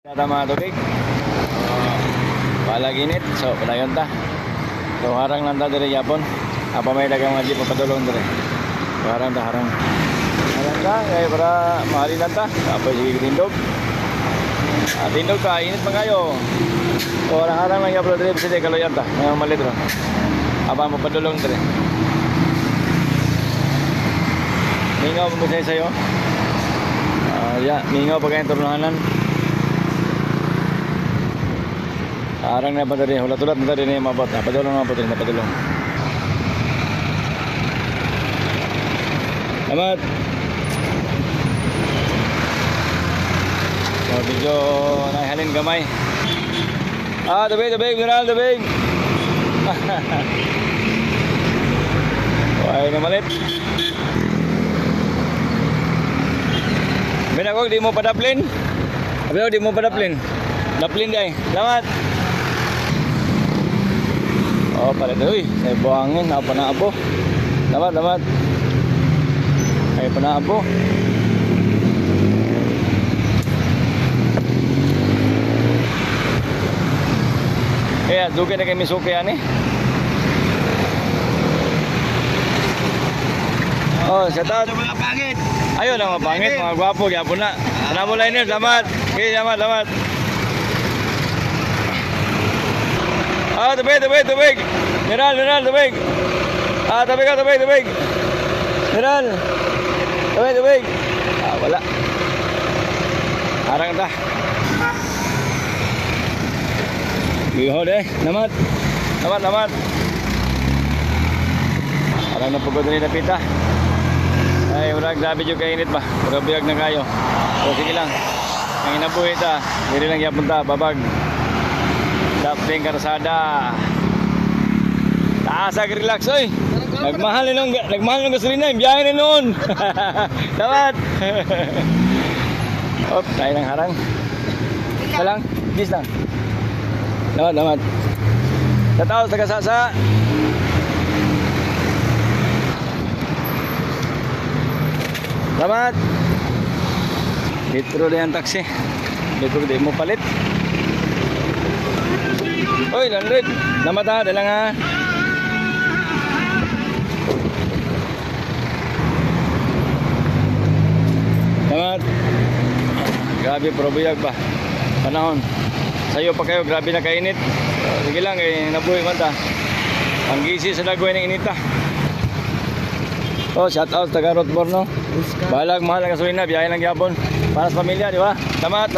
Nata mga tubig. Balag init. So, padayon ta. So, harang lang ta diri yapon. Apa may dagang mga jeep papadulong diri. So, harang ta, harang. Harang ta, kaya para mahali lang ta. Tapos sige tindog. Tindog ka, init pa kayo. So, harang lang yapon diri. Bisa kalau yan ta. Ngayon malit ron. Apa mapadulong diri. Mingaw mo sa sayo. Mingaw pa kayong turnahanan. Arang na ba tadi? Hulat-hulat na tadi ni mabot. Napadulong na po ito. Napadulong. Selamat. So, medyo naihalin gamay. Tabig, mineral, tabig. Ay, namalit. Binagog, di mo padaplin. Abyo, di mo padaplin. Daplin day. Selamat. Oh, palit. Uy, ay buhangin. Apa na abo. Dapat. Ay pa na abo. Kaya, dugi na kayo misuki yan eh. Oh, shout out. Mga pangit. Ayun ang mga pangit, mga gwapo. Gwapo na. Salamat liner. Selamat. Okay, selamat. Tubig. Mineral, tubig. Tubig. Mineral. Tubig. Wala. Harang ta. Giho deh. Namat. Harang na pagod rin na pita. Ay, wala. Grabe yung kainit ba? Pura biyag na kayo. O, sige lang. Ang inabuhi ta. Diri lang yapon ta. Babag. Dating karsada. Taasag relax oy. Nagmahal ng gasolina, biyahe ni noon. Dapat. Op, tayo ng harang. Salang, bis lang. Dapat. Tataos taga Sasa. Selamat. Litro na yung taksi. Litro di mo palit. Oy, landrit. Namata, dalang ha. Selamat. Grabe, probiyag ba? Panahon. Sayo pa kayo, grabe na kainit. Sige lang, nabuhay man ta. Ang gisi sa nagawin ng inita. Oh, shout out taga Rothborno. Balag, mahal ang gasolina, biyahe lang yapon. Para sa pamilya, di ba? Selamat.